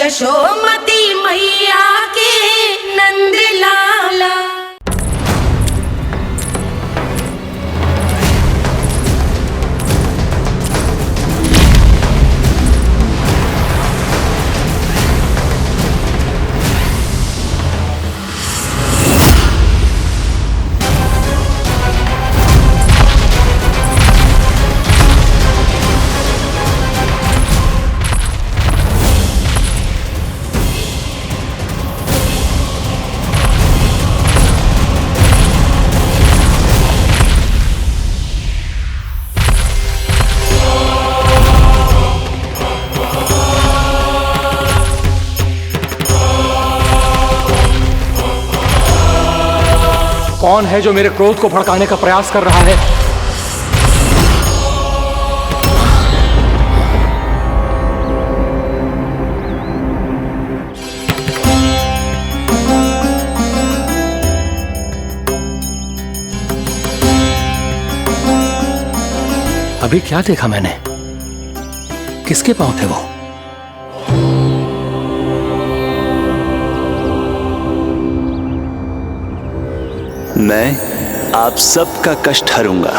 यशोमती मैया के नंद लाला। कौन है जो मेरे क्रोध को भड़काने का प्रयास कर रहा है? अभी क्या देखा मैंने? किसके पांव थे वो? मैं आप सबका कष्ट हरूंगा।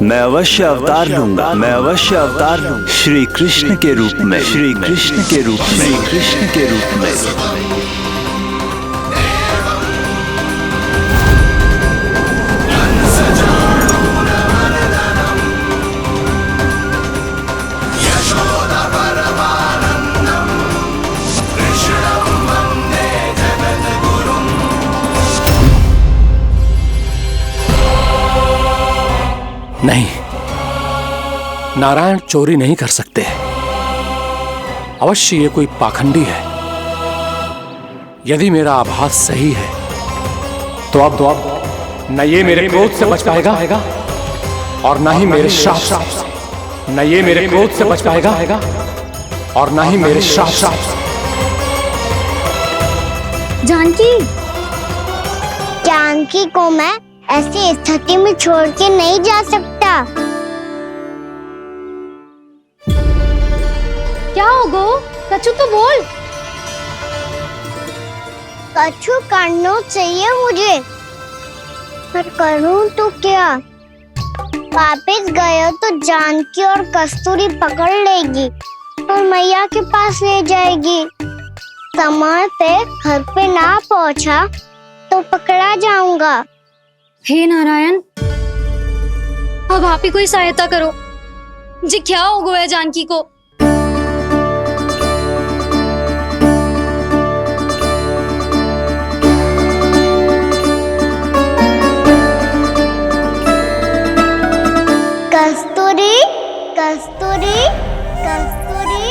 मैं अवश्य अवतार लूंगा। मैं अवश्य अवतार लूंगा श्री कृष्ण के रूप में। श्री कृष्ण के रूप में। श्री कृष्ण के रूप में। नहीं, नारायण चोरी नहीं कर सकते। अवश्य ये कोई पाखंडी है। यदि मेरा आभास सही है तो अब न ये मेरे क्रोध से बच पाएगा और न ही मेरे श्राप से। न ये मेरे क्रोध से बच पाएगा और न ही मेरे श्राप से। जानकी को मैं ऐसी स्थिति में छोड़ के नहीं जा सकता। क्या होगा? कछु तो बोल। कछु करना चाहिए मुझे, पर करूं तो क्या? वापस गए तो जानकी और कस्तूरी पकड़ लेगी और मैया के पास ले जाएगी। समय पे घर पे ना पहुंचा तो पकड़ा जाऊंगा। हे नारायण, अब आप ही कोई सहायता करो। जी क्या हो गया जानकी को? कस्तूरी, कस्तूरी, कस्तूरी।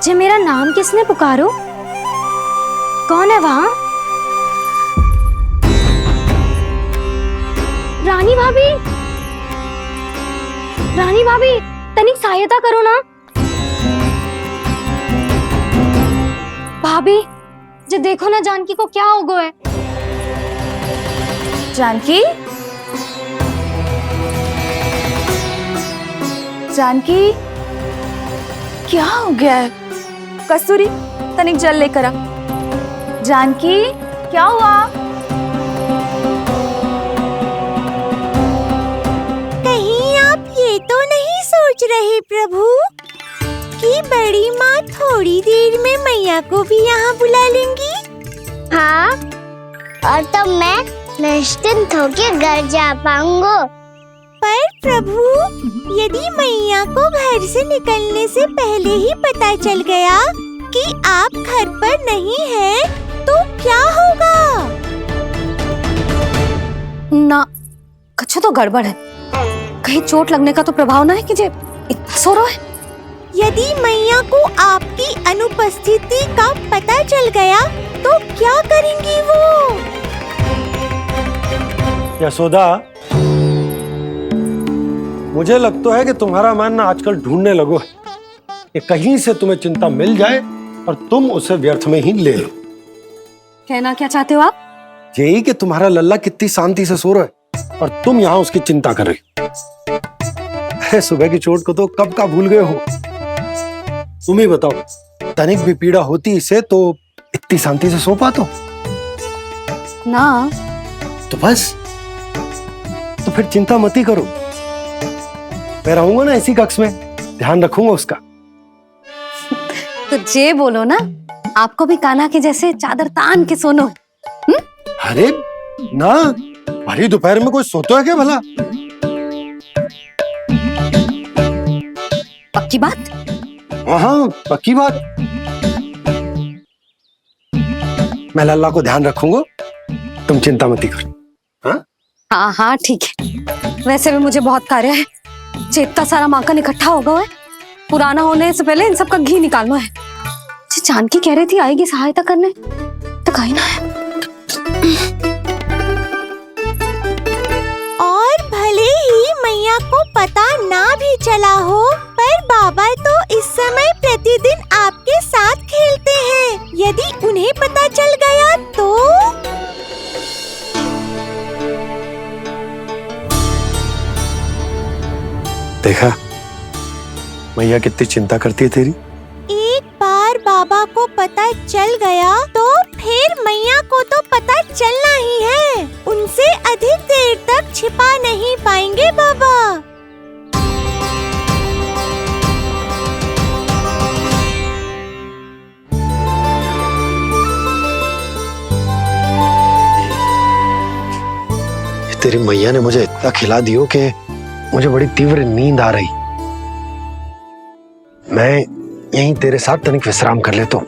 जी मेरा नाम किसने पुकारो? कौन है वहाँ? रानी भाभी, रानी भाभी, तनिक सहायता करो ना। भाभी, जो देखो ना जानकी को क्या हो गया है। जानकी, जानकी, क्या हो गया है? कस्तूरी, तनिक जल लेकर आ। जानकी, क्या हुआ? ये तो नहीं सोच रहे प्रभु कि बड़ी माँ थोड़ी देर में मैया को भी यहाँ बुला लेंगी? हाँ, और तब मैं निश्चिंत होकर घर जा पाऊंगा। पर प्रभु, यदि मैया को घर से निकलने से पहले ही पता चल गया कि आप घर पर नहीं हैं, तो क्या होगा? ना, कुछ तो गड़बड़ है। कहीं चोट लगने का तो प्रभाव ना है कि जे इतना सो रहा है। यदि मैया को आपकी अनुपस्थिति का पता चल गया तो क्या करेंगी वो? यशोदा, मुझे लगता है कि तुम्हारा मन ना आजकल ढूंढने लगो है कि कहीं से तुम्हें चिंता मिल जाए और तुम उसे व्यर्थ में ही ले लो। कहना क्या चाहते हो आप? यही कि तुम्हारा लल्ला कितनी शांति से सो रहा है और तुम यहाँ उसकी चिंता कर रही। सुबह की चोट को तो कब का भूल गए हो? तुम ही बताओ, तनिक भी पीड़ा होती इसे तो इतनी शांति से सो पाते हो ना। तो बस, तो फिर चिंता मत ही करो, मैं रहूंगा ना इसी कक्ष में, ध्यान रखूंगा उसका। तो जे बोलो ना, आपको भी कान्हा के जैसे चादर तान के सोनो। अरे ना, भरी दोपहर में कोई सोता है क्या भला? पक्की बात? हाँ पक्की बात। मैं लल्ला को ध्यान रखूंगा, तुम चिंता मत ही करो। हाँ हाँ हाँ ठीक है। वैसे भी मुझे बहुत कार्य है, इतना सारा माखन इकट्ठा होगा है, पुराना होने से पहले इन सब का घी निकालना है। जानकी कह रही थी आएगी सहायता करने, तो कहीं ना है। और भले ही मैया को पता ना भी चला हो, पर बाबा तो इस समय प्रतिदिन आपके साथ खेलते हैं। यदि उन्हें पता चल गया तो? देखा मैया कितनी चिंता करती है तेरी। एक बार बाबा को पता चल गया तो फिर मैया को तो पता चलना ही है। उनसे अधिक देर तक छिपा नहीं पाएंगे बाबा। तेरी मैया ने मुझे इतना खिला दियो कि मुझे बड़ी तीव्र नींद आ रही। मैं यहीं तेरे साथ तनिक विश्राम कर लेता हूँ।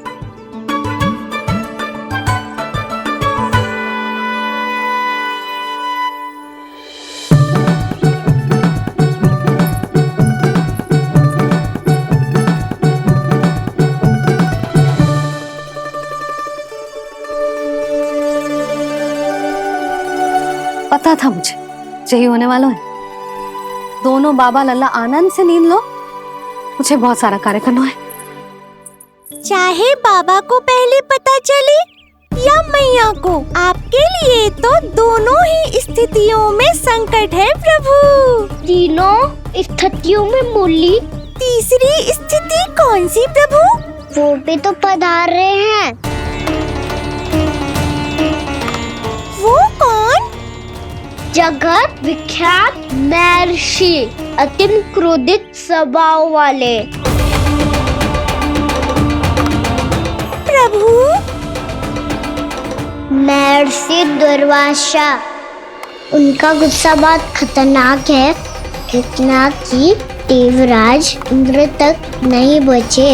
पता था मुझे यही होने वाला है। दोनों बाबा लल्ला आनंद से नींद लो, मुझे बहुत सारा कार्य करना है। चाहे बाबा को पहले पता चले या मैया को, आपके लिए तो दोनों ही स्थितियों में संकट है प्रभु। तीनों स्थितियों में मुरली, तीसरी स्थिति कौन सी प्रभु? वो भी तो पधार रहे हैं। वो कौन? जगत विख्यात महर्षि, अत्यंत क्रोधित स्वभाव वाले। प्रभु महर्षि दुर्वासा। उनका गुस्सा बहुत खतरनाक है, इतना कि देवराज इंद्र तक नहीं बचे।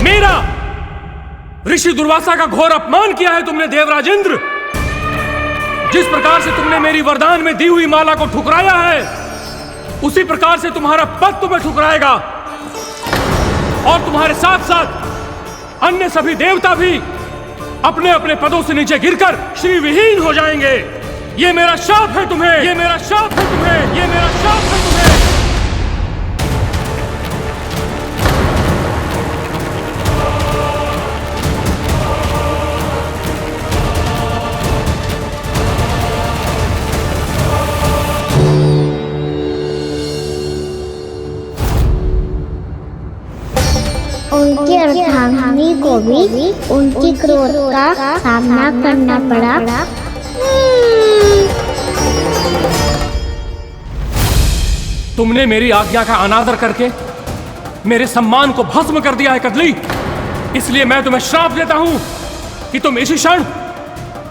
मेरा ऋषि दुर्वासा का घोर अपमान किया है तुमने देवराज इंद्र। जिस प्रकार से तुमने मेरी वरदान में दी हुई माला को ठुकराया है, उसी प्रकार से तुम्हारा पद तुम्हें ठुकराएगा, और तुम्हारे साथ साथ अन्य सभी देवता भी अपने अपने पदों से नीचे गिरकर श्री विहीन हो जाएंगे। ये मेरा शाप है तुम्हें, ये मेरा शाप है तुम्हें, ये मेरा शाप है तुम्हें। उनकी अर्धांगिनी को भी उनकी क्रोध का सामना करना पड़ा। तुमने मेरी आज्ञा का अनादर करके मेरे सम्मान को भस्म कर दिया है कदली। इसलिए मैं तुम्हें श्राप देता हूं कि तुम इसी क्षण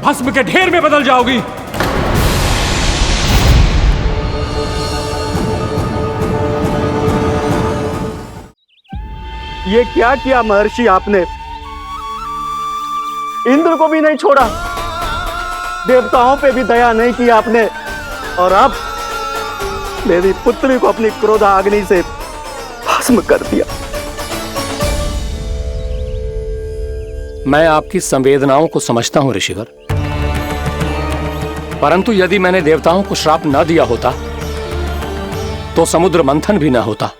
भस्म के ढेर में बदल जाओगी। ये क्या किया महर्षि आपने? इंद्र को भी नहीं छोड़ा, देवताओं पे भी दया नहीं की आपने, और अब मेरी पुत्री को अपनी क्रोधाग्नि से भस्म कर दिया। मैं आपकी संवेदनाओं को समझता हूं ऋषिवर, परंतु यदि मैंने देवताओं को श्राप न दिया होता तो समुद्र मंथन भी न होता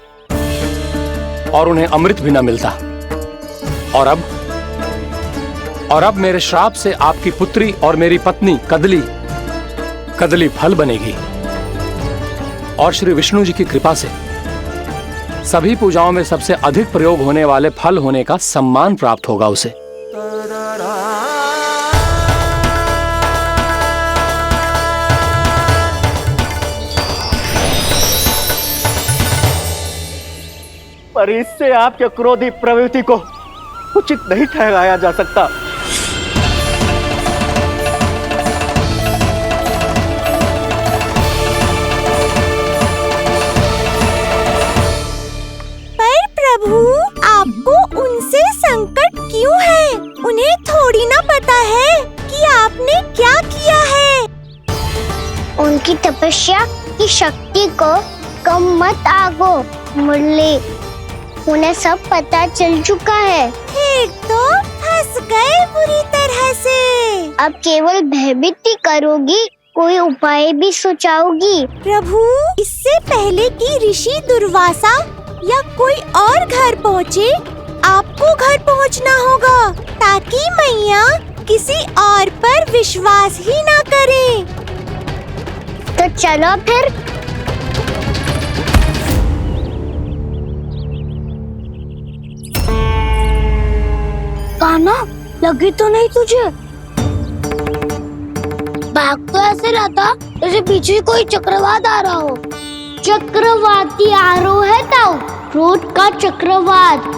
और उन्हें अमृत भी न मिलता। और अब मेरे श्राप से आपकी पुत्री और मेरी पत्नी कदली फल बनेगी, और श्री विष्णु जी की कृपा से सभी पूजाओं में सबसे अधिक प्रयोग होने वाले फल होने का सम्मान प्राप्त होगा उसे। पर इससे आपके क्रोधी प्रवृत्ति को उचित नहीं ठहराया जा सकता। पर प्रभु, आपको उनसे संकट क्यों है? उन्हें थोड़ी ना पता है कि आपने क्या किया है। उनकी तपस्या की शक्ति को कम मत आगो मुरली, उन्हें सब पता चल चुका है। फिर तो फंस गए बुरी तरह से। अब केवल भयभीत ही करोगी, कोई उपाय भी सुझाओगी? प्रभु, इससे पहले कि ऋषि दुर्वासा या कोई और घर पहुँचे, आपको घर पहुँचना होगा ताकि मैया किसी और पर विश्वास ही ना करे। तो चलो फिर। कान्हा, लगी तो नहीं तुझे? भाग तो ऐसे रहा था जैसे पीछे कोई चक्रवात आ रहा हो। चक्रवाती आरोह है ताऊ, क्रोध का चक्रवात।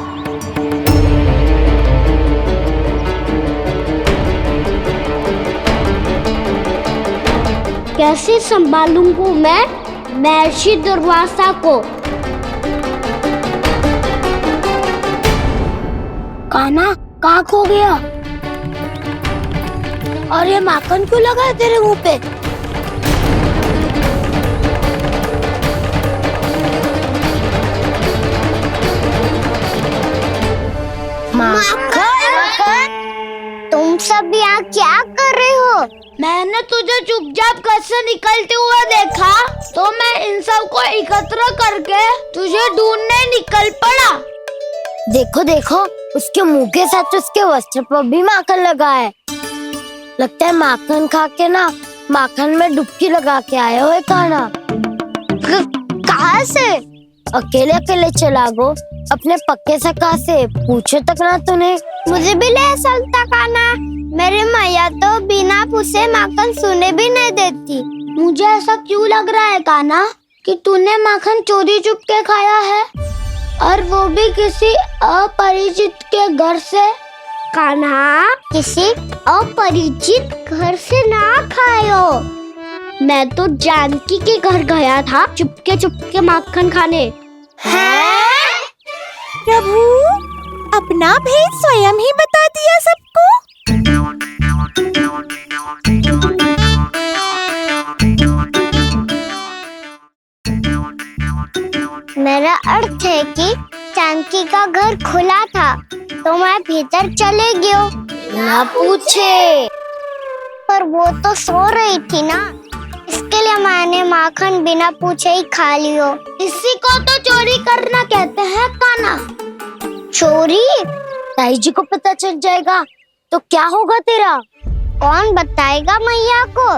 कैसे संभालूंगा मैं महर्षि दुर्वासा को? कान्हा, कहाँ खो गया? और ये माखन क्यों लगा है तेरे मुंह पे? माखन, तुम सब यहाँ क्या कर रहे हो? मैंने तुझे चुपचाप घर से निकलते हुए देखा तो मैं इन सब को एकत्र करके तुझे ढूंढने निकल पड़ा। देखो देखो, उसके मुंह के साथ उसके वस्त्र पर भी माखन लगा है। लगता है माखन खा के ना माखन में डुबकी लगा के आए हो कान्हा। कहाँ से? अकेले अकेले चला गो अपने पक्के सखा से, पूछो तक ना तूने। मुझे भी ले चलता कान्हा, मेरी मैया तो बिना पूछे माखन सुने भी नहीं देती। मुझे ऐसा क्यों लग रहा है कान्हा कि तूने माखन चोरी चुप के खाया है, और वो भी किसी अपरिचित के घर से? कान्हा, किसी अपरिचित घर से ना खायो। मैं तो जानकी के घर गया था चुपके माखन खाने। हैं? प्रभु, अपना भेद स्वयं ही बता दिया सबको। मेरा अर्थ है कि जानकी का घर खुला था तो मैं भीतर चले गयो। ना पूछे। पर वो तो सो रही थी ना, इसके लिए मैंने माखन बिना पूछे ही खा लियो। इसी को तो चोरी करना कहते हैं कान्हा। चोरी? ताई जी को पता चल जाएगा तो क्या होगा तेरा? कौन बताएगा मैया को?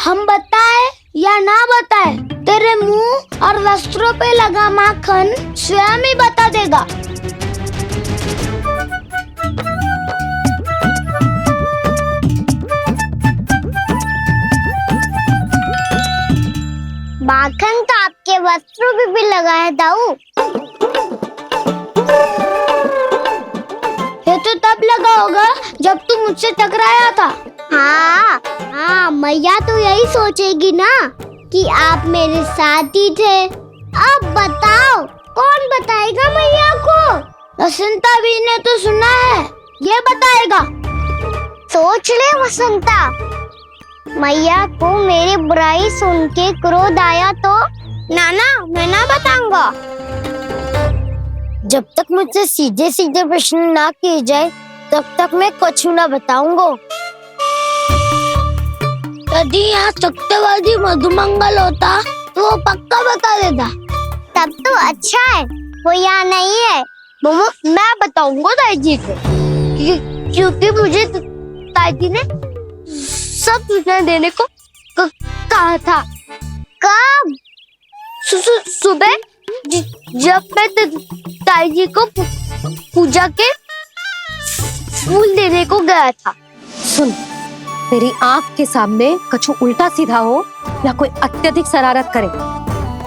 हम बताए या ना बताए, तेरे मुंह और वस्त्रों पे लगा माखन स्वयं ही बता देगा। माखन तो आपके वस्त्रों पे भी लगा है दाऊ। ये तो तब लगा होगा जब तू मुझसे टकराया था। हाँ, मैया तो यही सोचेगी ना कि आप मेरे साथ ही थे। अब बताओ, कौन बताएगा मैया को? वसंता भी ने तो सुना है, ये बताएगा। सोच ले वसंता, मैया को मेरी बुराई सुन के क्रोध आया तो नाना मैं ना बताऊंगा। जब तक मुझसे सीधे सीधे प्रश्न ना किए जाए तब तक मैं कुछ ना बताऊंगा। यदि यहाँ सत्यवादी मधुमंगल होता तो वो पक्का बता देता। तब तो अच्छा है वो यहाँ नहीं है। मैं बताऊंगा ताई जी को, क्योंकि मुझे ताई जी ने सब सूचना देने को कहा था। कब? सुबह जब मैं ताई जी को पूजा के फूल देने को गया था। सुन, तेरी आंख के सामने कछु उल्टा सीधा हो या कोई अत्यधिक शरारत करे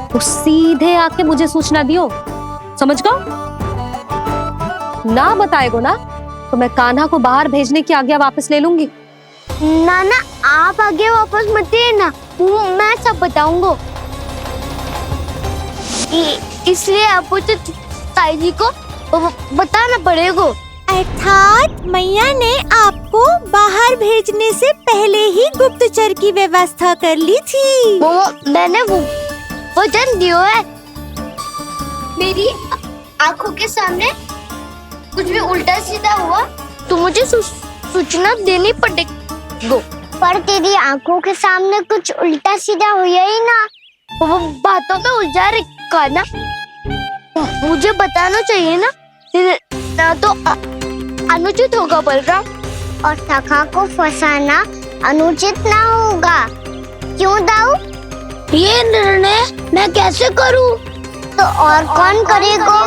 तो सीधे आके मुझे सूचना दियो, समझ गो? ना बताएगो ना तो मैं कान्हा को बाहर भेजने की आज्ञा वापस ले लूंगी। नाना आप आगे वापस मत देना, मैं सब बताऊंगा। इसलिए आपको तो ताई जी को बताना पड़ेगा। अर्थात मैया ने आपको बाहर भेजने से पहले ही गुप्तचर की व्यवस्था कर ली थी। वो मैंने वो वचन दिया है। मेरी आंखों के सामने कुछ भी उल्टा सीधा हुआ तो मुझे सूचना देनी पड़ेगी। पर तेरी आंखों के सामने कुछ उल्टा सीधा हुआ ही ना। वो बातों में उलझा रखा ना, मुझे बताना चाहिए ना तो अनुचित होगा बलराम। और सखा को फंसाना अनुचित ना होगा, क्यों दाऊ? ये निर्णय मैं कैसे करूं? तो और कौन करेगा?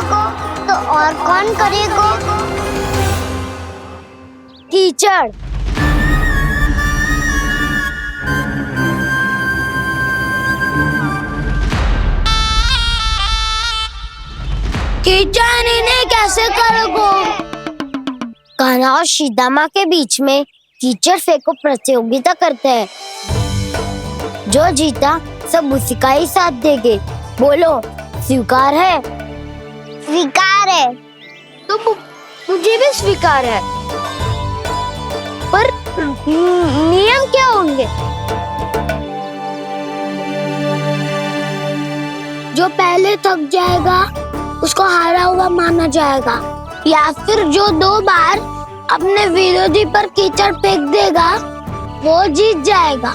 कीचड़। कीचड़ इन्हें कैसे करोगे? कान्हा और सीता माँ के बीच में कीचड़ फेंको प्रतियोगिता करते हैं। जो जीता सब उसी का ही साथ देंगे। बोलो स्वीकार है? स्वीकार है। तो मुझे भी स्वीकार है, पर नियम क्या होंगे? जो पहले थक जाएगा उसको हारा हुआ माना जाएगा, या फिर जो 2 बार अपने विरोधी पर कीचड़ फेंक देगा वो जीत जाएगा।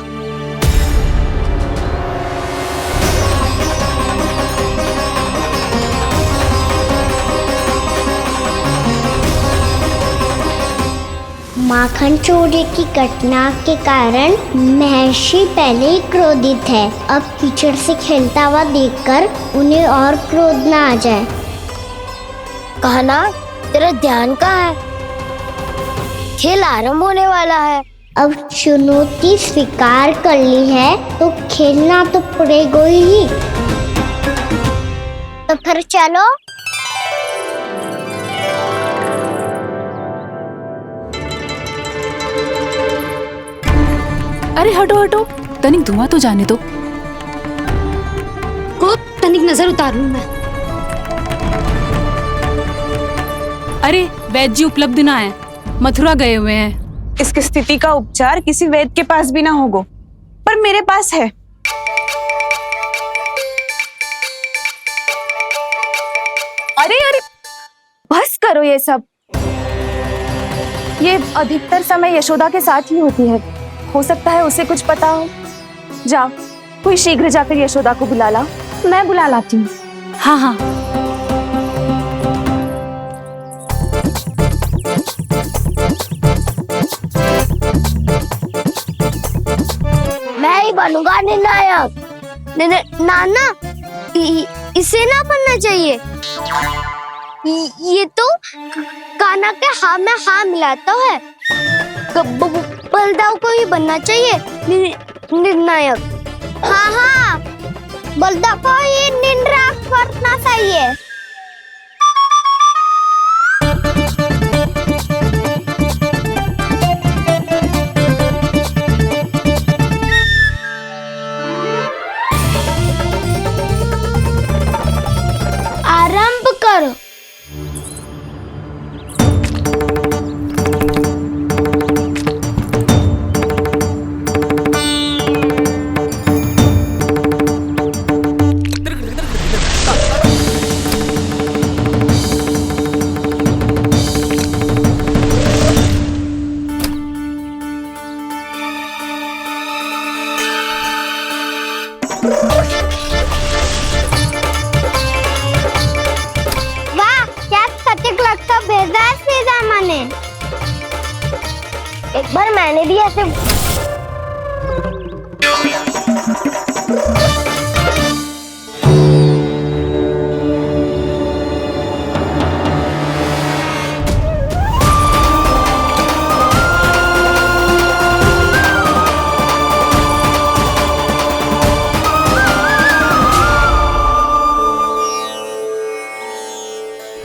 माखन चोरी की घटना के कारण महर्षि पहले ही क्रोधित है। अब कीचड़ से खेलता हुआ देखकर उन्हें और क्रोध ना आ जाए। कान्हा तेरा ध्यान कहाँ है? खेल आरंभ होने वाला है। अब चुनौती स्वीकार कर ली है तो खेलना तो पड़ेगा ही। तो फिर चलो। अरे हटो हटो, तनिक धुआं तो जाने दो। को तनिक नजर उतार लूं मैं। अरे वैद्य जी उपलब्ध ना है, मथुरा गए हुए हैं। इसकी स्थिति का उपचार किसी वैद्य के पास भी ना होगा, पर मेरे पास है। अरे अरे बस करो ये सब। ये अधिकतर समय यशोदा के साथ ही होती है। हो सकता है उसे कुछ पता हो। जा, कोई शीघ्र जाकर यशोदा को बुला ला। मैं बुला लाती हूँ। हाँ हाँ। मैं ही बनूंगा निर्णायक। नाना इसे ना बनना चाहिए। ये तो कान्हा के हाँ में हाँ मिलाता है। बलदाव को ही बनना चाहिए निर्णायक। हाँ, बलदाव को ही निर्णायक करना चाहिए। आरंभ करो। वाह, क्या सटीक लगता भेजा है सीधा माने। एक बार मैंने भी ऐसे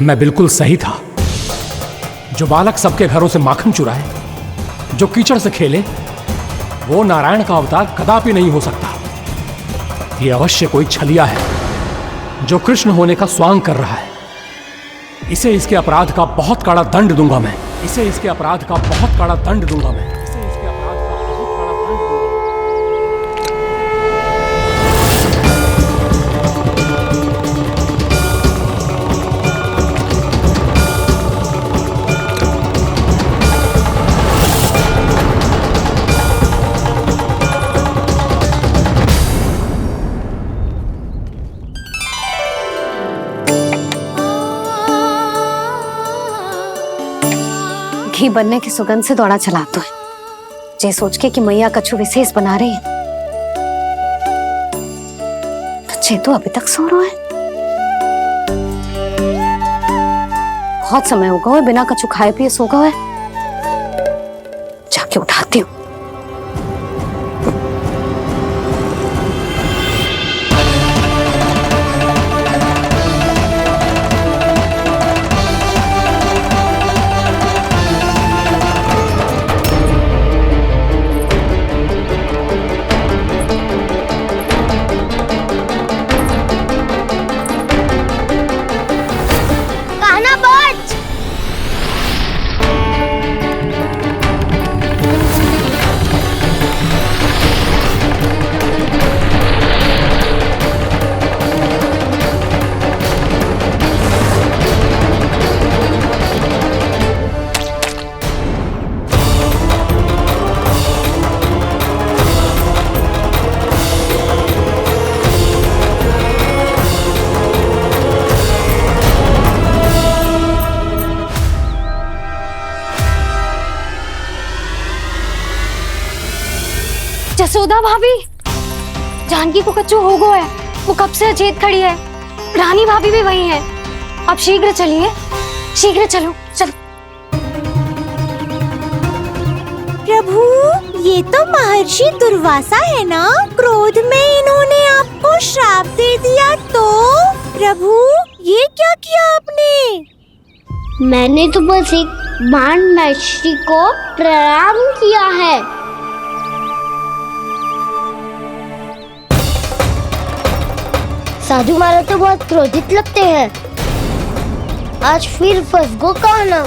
मैं बिल्कुल सही था। जो बालक सबके घरों से माखन चुराए, जो कीचड़ से खेले, वो नारायण का अवतार कदापि नहीं हो सकता। ये अवश्य कोई छलिया है जो कृष्ण होने का स्वांग कर रहा है। इसे इसके अपराध का बहुत कड़ा दंड दूंगा मैं। इसे इसके अपराध का बहुत कड़ा दंड दूंगा मैं। इसे इसके अपराध का बहुत कड़ा दंड दूंगा। घी बनने की सुगंध से दौड़ा चला तो है, जे सोच के कि मैया कछु विशेष बना रही है, तो चेतु अभी तक सो रहा है। बहुत समय हो गया है, बिना कछु खाए पिए सो गया है। जाके उठाती हूँ। जसोदा भाभी, जानकी को कच्चू हो गया है। वो कब से अचेत खड़ी है। रानी भाभी भी वही है। आप शीघ्र चलिए, शीघ्र चलो, चलो। प्रभु, ये तो महर्षि दुर्वासा है ना? क्रोध में इन्होंने आपको श्राप दे दिया तो? प्रभु, ये क्या किया आपने? मैंने तो बस एक बाण महर्षि को प्रणाम किया है। साधु महाराज तो बहुत क्रोधित लगते हैं। आज फिर फंस गो कहना।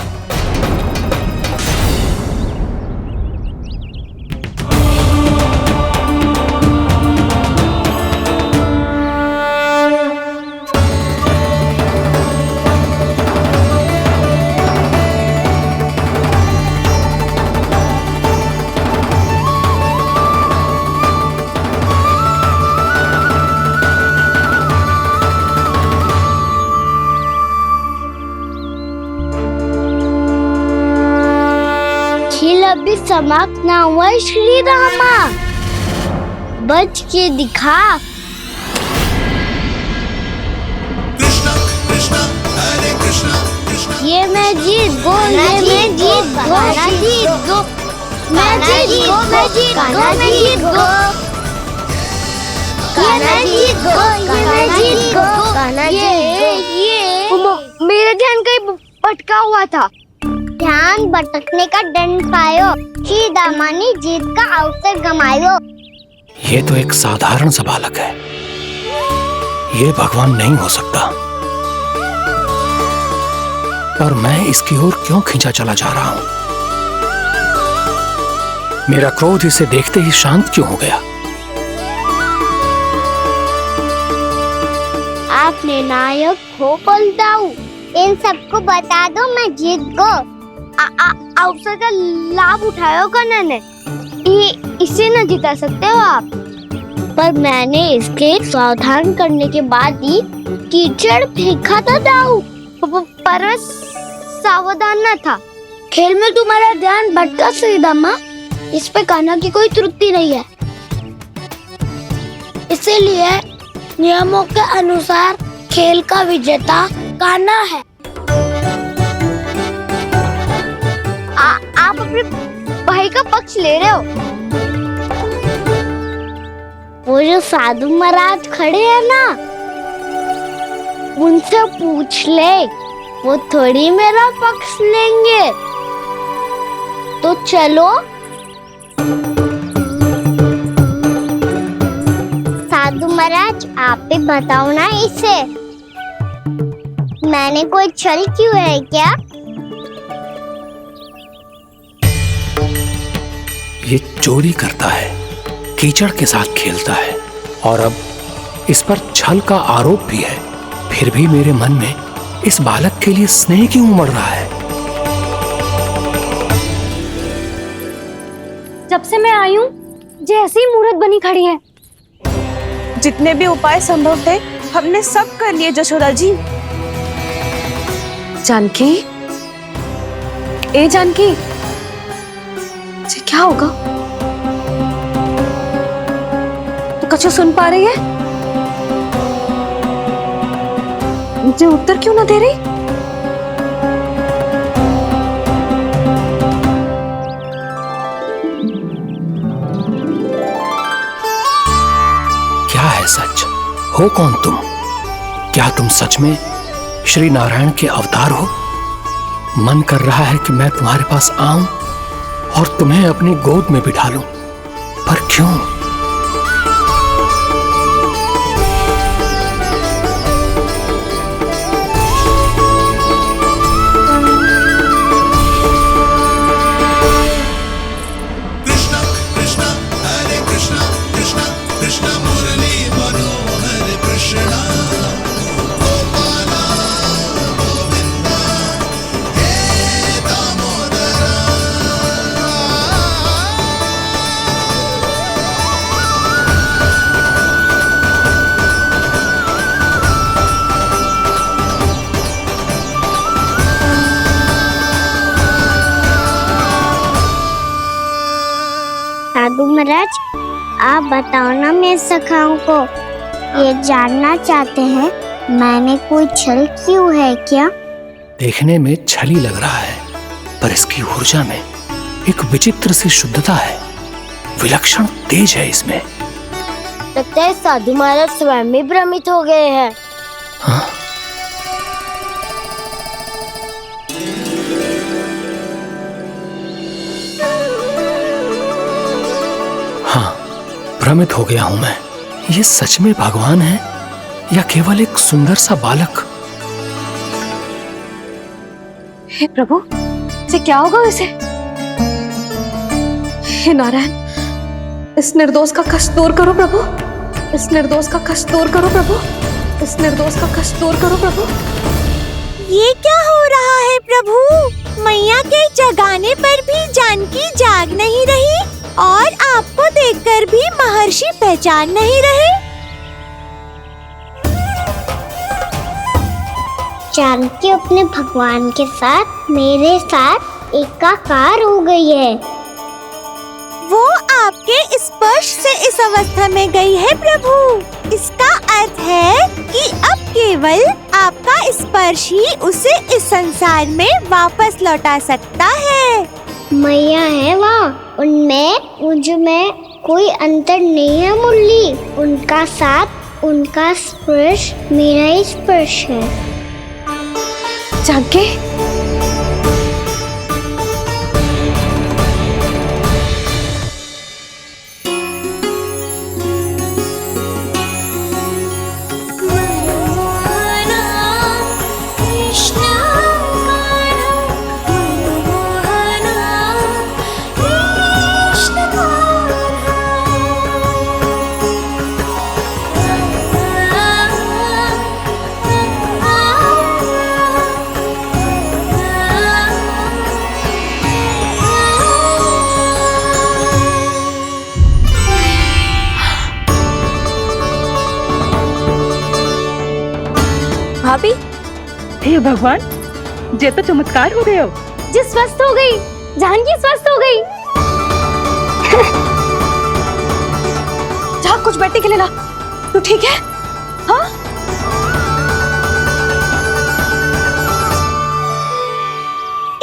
अभी समाप्त ना हुआ श्री रामा, बच के दिखा। ये मैं जीत गो, ये मैं जीत गो, जीत गो, मैं जीत गो, मैं जीत गो, मैं जीत गो, ये मैं जीत गो, ये मैं जीत गो, ये मेरा ध्यान कहीं भटका हुआ था। ध्यान भटकने का दंड पायो, श्री दामानी जीत का अवसर गमायो। ये तो एक साधारण सा बालक है, ये भगवान नहीं हो सकता। पर मैं इसकी ओर क्यों खींचा चला जा रहा हूं? मेरा क्रोध इसे देखते ही शांत क्यों हो गया? आपने नायक हो पलटाऊ, इन सबको बता दो मैं जीत गो। अवसर का लाभ उठायो कन्या ने, इसे न जिता सकते हो आप। पर मैंने इसके सावधान करने के बाद ही कीचड़ फेंका था दाऊ, पर मैं सावधान न था। खेल में तुम्हारा ध्यान भटका श्रीदामा, इस पे कान्हा की कोई त्रुटि नहीं है। इसीलिए नियमों के अनुसार खेल का विजेता कान्हा है। आप अपने भाई का पक्ष ले रहे हो। वो जो साधु महाराज खड़े हैं ना, उनसे पूछ ले वो थोड़ी मेरा पक्ष लेंगे। तो चलो। साधु महाराज, आप भी बताओ ना इसे, मैंने कोई छल क्यों है क्या? ये चोरी करता है, कीचड़ के साथ खेलता है और अब इस पर छल का आरोप भी है। फिर भी मेरे मन में इस बालक के लिए स्नेह क्यों उमड़ रहा है? जब से मैं आई हूँ जैसी ही मूर्त बनी खड़ी है। जितने भी उपाय संभव थे हमने सब कर लिए जशोदा जी। जानकी, ए जानकी, ये क्या होगा? तो कछु सुन पा रही है? मुझे उत्तर क्यों ना दे रही? क्या है सच? हो कौन तुम? क्या तुम सच में श्री नारायण के अवतार हो? मन कर रहा है कि मैं तुम्हारे पास आऊं और तुम्हें अपनी गोद में बिठा लूं, पर क्यों? साधु महाराज, आप बताओ ना मेरे सखाओं को, ये जानना चाहते हैं मैंने कोई छल क्यों है क्या? देखने में छली लग रहा है, पर इसकी ऊर्जा में एक विचित्र सी शुद्धता है, विलक्षण तेज है इसमें। लगता है साधु महाराज स्वयं भी भ्रमित हो गए हैं। हाँ? हाँ, भ्रमित हो गया हूं मैं। ये सच में भगवान है या केवल एक सुंदर सा बालक? हे प्रभु, ये क्या होगा वैसे? हे नारायण, इस निर्दोष का कष्ट दूर करो प्रभु, इस निर्दोष का कष्ट दूर करो प्रभु, इस निर्दोष का कष्ट दूर करो प्रभु। ये क्या हो रहा है प्रभु? मैया के जगाने पर भी जानकी जाग नहीं रही और आपको देखकर भी महर्षि पहचान नहीं रहे। जानकी अपने भगवान के साथ मेरे साथ एकाकार हो गई है। वो आपके स्पर्श से इस अवस्था में गई है प्रभु। इसका अर्थ है कि अब केवल आपका स्पर्श ही उसे इस संसार में वापस लौटा सकता है। मैया है वहाँ, उनमें मुझमें कोई अंतर नहीं है मुरली। उनका साथ, उनका स्पर्श मेरा ही स्पर्श है। जानकी, भाभी, हे भगवान, जे तो चमत्कार हो गए हो। जी स्वस्थ हो गई, जानकी स्वस्थ हो गई। जा कुछ बैठने के लिए ला। तू ठीक है? हाँ?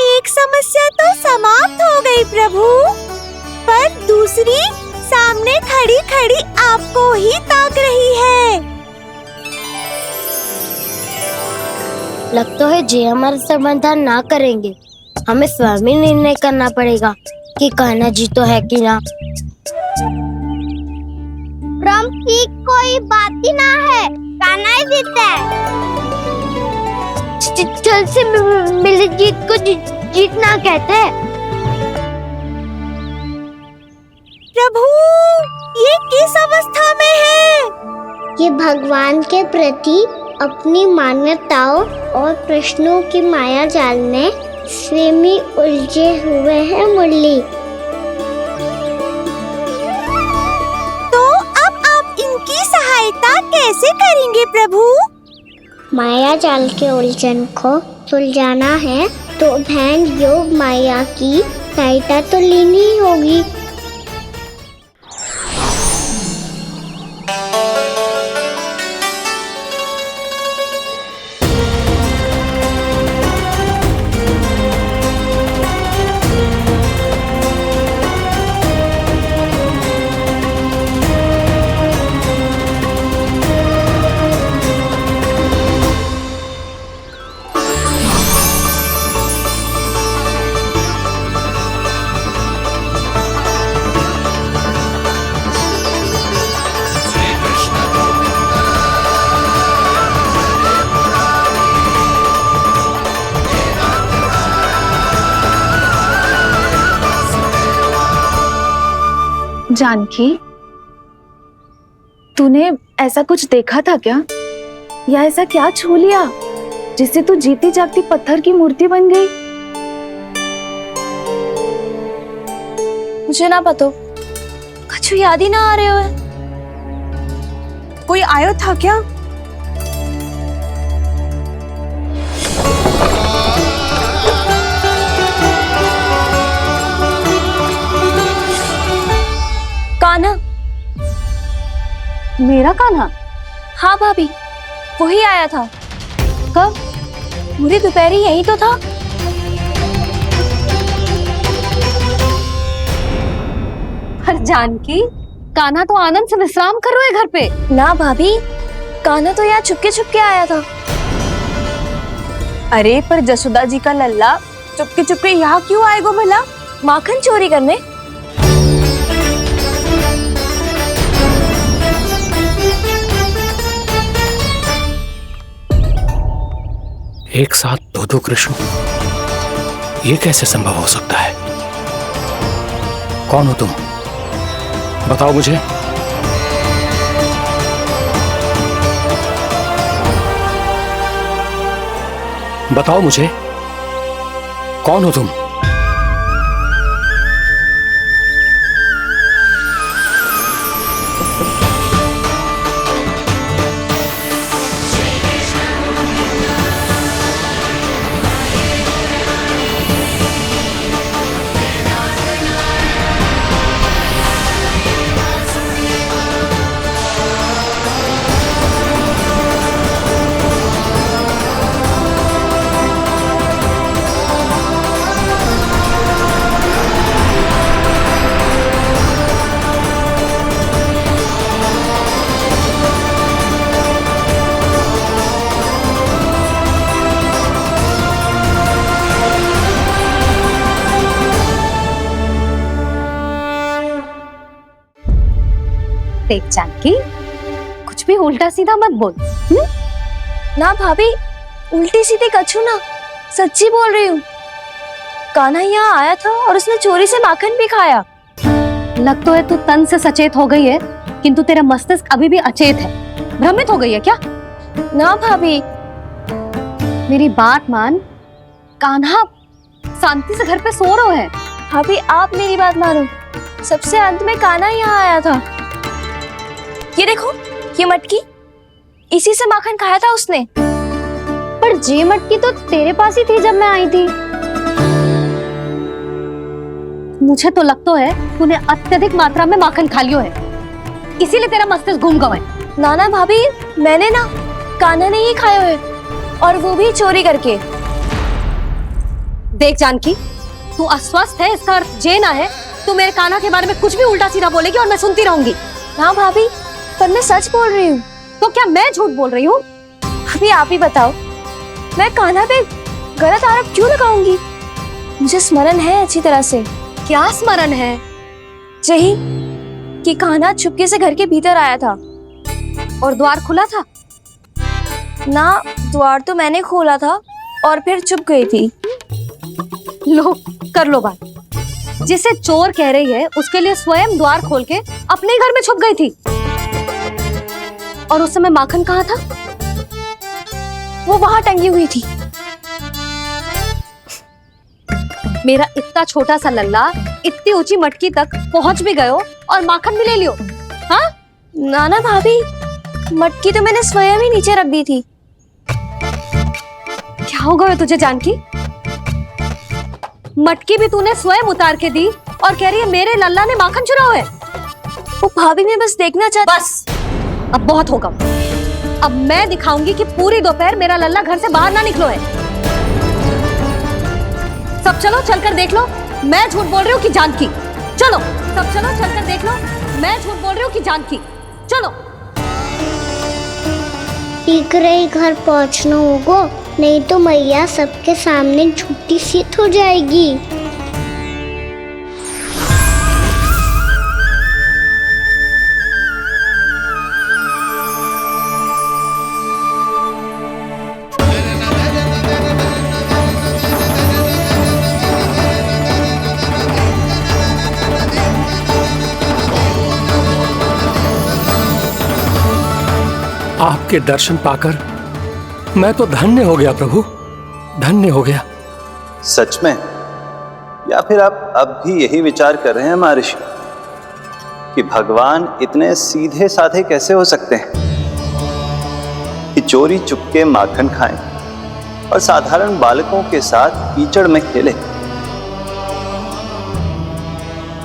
एक समस्या तो समाप्त हो गई प्रभु, पर दूसरी सामने खड़ी खड़ी आपको ही ताक रही है। लगता है जे हमारा समाधान ना करेंगे। हमें स्वयं ही निर्णय करना पड़ेगा कि कान्हा जी तो है कि ना। की कोई बात ही ना है, कान्हा ही जीता है। चल से मिली जीत को जीतना कहते हैं। प्रभु, ये किस अवस्था में है? ये भगवान के प्रति अपनी मान्यताओं और प्रश्नों की माया जाल में स्वयं ही उलझे हुए हैं मुरली। तो अब आप इनकी सहायता कैसे करेंगे प्रभु? माया जाल के उलझन को सुलझाना है तो बहन योग माया की सहायता तो लेनी ही होगी। जानकी, तूने ऐसा कुछ देखा था क्या? या ऐसा क्या छू लिया जिससे तू जीती जागती पत्थर की मूर्ति बन गई? मुझे ना पता, कुछ याद ही ना आ रहे हो। कोई आयो था क्या? कान्हा। मेरा कान्हा? हाँ भाभी, वही आया था। कब? पूरी दोपहर यही तो था। हर जानकी, कान्हा तो आनंद से विश्राम कर रहे घर पे। ना भाभी, कान्हा तो यहाँ चुपके चुपके आया था। अरे पर जसोदा जी का लल्ला चुपके चुपके यहाँ क्यों आएगा भला? माखन चोरी करने? एक साथ दो कृष्ण, ये कैसे संभव हो सकता है? कौन हो तुम? बताओ मुझे। बताओ मुझे, कौन हो तुम? देख जानकी, कुछ भी उल्टा सीधा मत बोल। ना भाभी, उल्टी सीधी कछू ना, सच्ची बोल रही हूँ। कान्हा यहाँ आया था और उसने चोरी से माखन भी खाया। लग तो है तू तन से सचेत हो गई है, किंतु तेरा मस्तिष्क अभी भी अचेत है। भ्रमित हो गई है क्या? ना भाभी, मेरी बात मान। कान्हा शांति से घर पे सो रहा है। भाभी आप मेरी बात मानो। सबसे अंत में कान्हा यहाँ आया था। ये देखो, ये मटकी, इसी से माखन खाया था उसने। पर जे मटकी तो तेरे पास ही थी जब मैं आई थी। मुझे तो लगता है तूने अत्यधिक मात्रा में माखन खा लियो है, इसीलिए तेरा मस्तिष्क घूम गया है। नाना भाभी, मैंने ना, कान्हा ने ही खाया है, और वो भी चोरी करके। देख जानकी, तू अस्वस्थ है, इसका अर्थ जे ना है तू मेरे कान्हा के बारे में कुछ भी उल्टा सीधा बोलेगी और मैं सुनती रहूंगी। हाँ भाभी, पर मैं सच बोल रही हूँ। तो क्या मैं झूठ बोल रही हूँ? अभी आप ही बताओ, मैं कान्हा पे गलत आरोप क्यों लगाऊंगी? मुझे स्मरण है अच्छी तरह से। क्या स्मरण है? यही कि कान्हा चुपके से घर के भीतर आया था। और द्वार खुला था? ना, द्वार तो मैंने खोला था और फिर चुप गई थी। लो, कर लो बात। जिसे चोर कह रही है उसके लिए स्वयं द्वार खोल के अपने घर में छुप गई थी। और उस समय माखन कहाँ था? वो वहां टंगी हुई थी। मेरा इतना छोटा सा लल्ला इतनी ऊंची मटकी तक पहुंच भी गयो और माखन भी ले लियो? हाँ? नाना भाभी, मटकी तो मैंने स्वयं ही नीचे रख दी थी। क्या हो गया तुझे जानकी? मटकी भी तूने स्वयं उतार के दी और कह रही है मेरे लल्ला ने माखन चुराया है। वो भाभी मैं बस देखना चाहती। बस, अब बहुत होगा। अब मैं दिखाऊंगी कि पूरी दोपहर मेरा लल्ला घर से बाहर ना निकलो है। सब चलो, चलकर देख लो मैं झूठ बोल रही हूँ कि जानकी। चलो सब चलो, चलकर देख लो मैं झूठ बोल रही हूँ कि जानकी। चलो। शीघ्र ही घर पहुंचना होगा, नहीं तो मैया सबके सामने झूठी सिद्ध हो जाएगी। आपके दर्शन पाकर मैं तो धन्य हो गया प्रभु, धन्य हो गया। सच में? या फिर आप अब भी यही विचार कर रहे हैं महर्षि कि भगवान इतने सीधे साधे कैसे हो सकते हैं कि चोरी चुपके माखन खाएं और साधारण बालकों के साथ कीचड़ में खेले?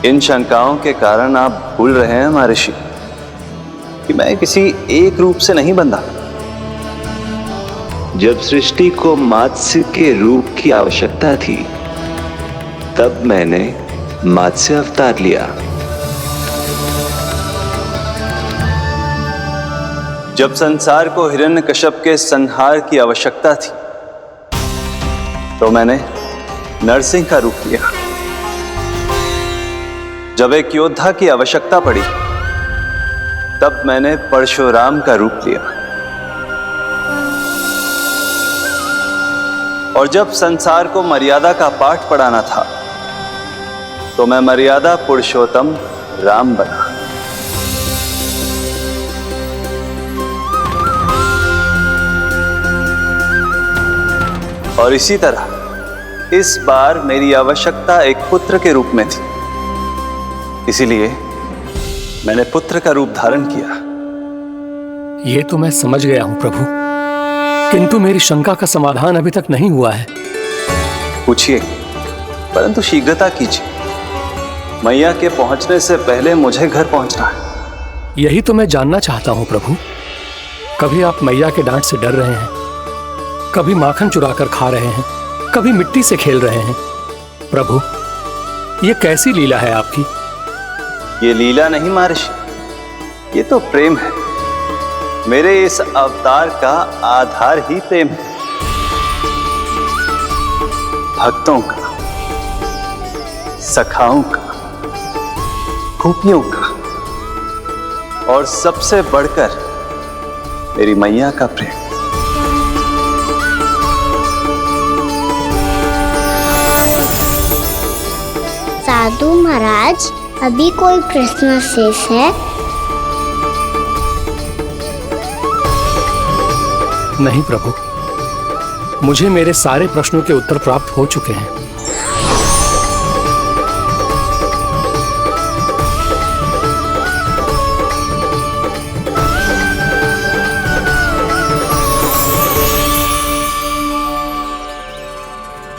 इन शंकाओं के कारण आप भूल रहे हैं महर्षि कि मैं किसी एक रूप से नहीं बंधा। जब सृष्टि को मत्स्य के रूप की आवश्यकता थी तब मैंने मत्स्य अवतार लिया। जब संसार को हिरण्यकश्यप के संहार की आवश्यकता थी तो मैंने नरसिंह का रूप लिया। जब एक योद्धा की आवश्यकता पड़ी तब मैंने परशुराम का रूप लिया। और जब संसार को मर्यादा का पाठ पढ़ाना था तो मैं मर्यादा पुरुषोत्तम राम बना। और इसी तरह इस बार मेरी आवश्यकता एक पुत्र के रूप में थी, इसीलिए मैंने पुत्र का रूप धारण किया। ये तो मैं समझ गया हूं प्रभु, किंतु मेरी शंका का समाधान अभी तक नहीं हुआ है। पूछिए, परंतु शीघ्रता कीजिए। मैया के पहुंचने से पहले मुझे घर पहुंचना है। यही तो मैं जानना चाहता हूं प्रभु। कभी आप मैया के डांट से डर रहे हैं, कभी माखन चुराकर खा रहे हैं, कभी मिट्टी से खेल रहे हैं। प्रभु, ये कैसी लीला है आपकी? ये लीला नहीं महर्षि, ये तो प्रेम है। मेरे इस अवतार का आधार ही प्रेम है। भक्तों का, सखाओं का, गोपियों का और सबसे बढ़कर मेरी मैया का प्रेम। साधु महाराज, अभी कोई प्रश्न शेष है? नहीं प्रभु, मुझे मेरे सारे प्रश्नों के उत्तर प्राप्त हो चुके हैं।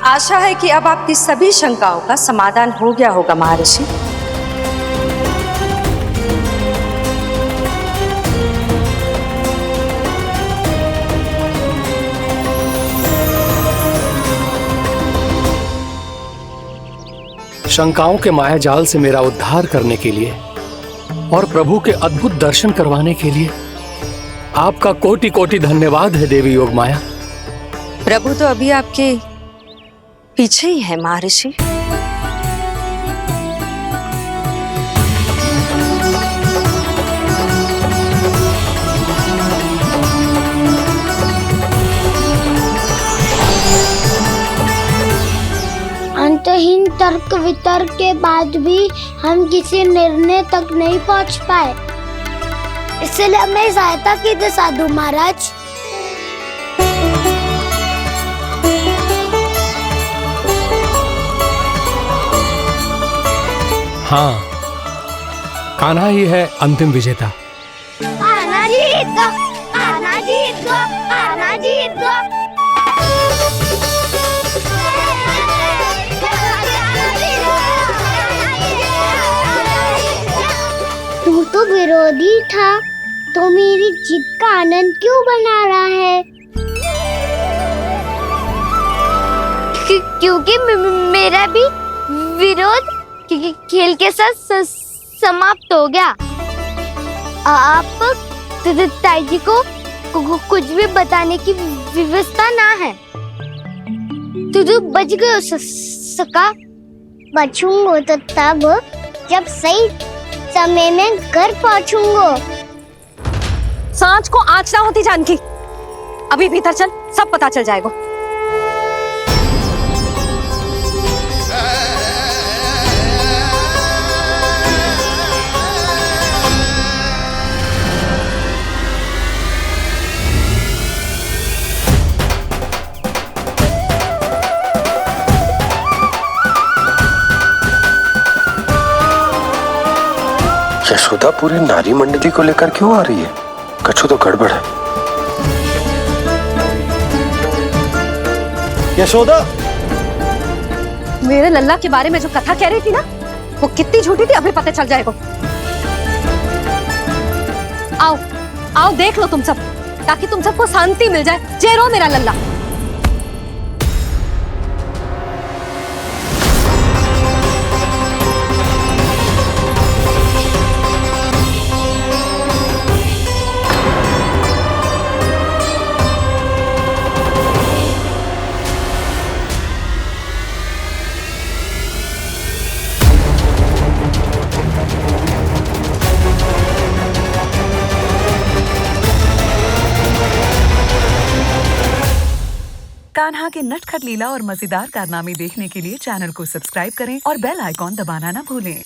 आशा है कि अब आपकी सभी शंकाओं का समाधान हो गया होगा महर्षि। शंकाओं के मायाजाल से मेरा उद्धार करने के लिए और प्रभु के अद्भुत दर्शन करवाने के लिए आपका कोटि कोटि धन्यवाद है देवी योगमाया। प्रभु तो अभी आपके पीछे ही है महर्षि। अंतहीन तर्क वितर्क के बाद भी हम किसी निर्णय तक नहीं पहुंच पाए, इसलिए हमें सहायता कीजिए साधु महाराज। हाँ, कान्हा ही है अंतिम विजेता। कान्हा जीत गो, कान्हा जीत गो, कान्हा जीत गो। तू तो विरोधी था, तो मेरी जीत का आनंद क्यों बना रहा है? क्योंकि मेरा भी विरोध खेल के साथ समाप्त हो गया। आप ताई जी को कुछ भी बताने की व्यवस्था ना है। तू बच गए सका। बचूंगा तो तब जब सही समय में घर पहुंचूंगा। सांच को आँच ना होती जानकी। अभी भीतर चल, सब पता चल जाएगा। यशोदा पूरी नारी मंडली को लेकर क्यों आ रही है? कछु तो गड़बड़ है। यशोदा, मेरे लल्ला के बारे में जो कथा कह रही थी ना, वो कितनी झूठी थी अभी पता चल जाएगा। आओ आओ देख लो तुम सब, ताकि तुम सबको शांति मिल जाए। जय रो मेरा लल्ला। कान्हा के नटखट लीला और मजेदार कारनामे देखने के लिए चैनल को सब्सक्राइब करें और बेल आइकॉन दबाना ना भूलें।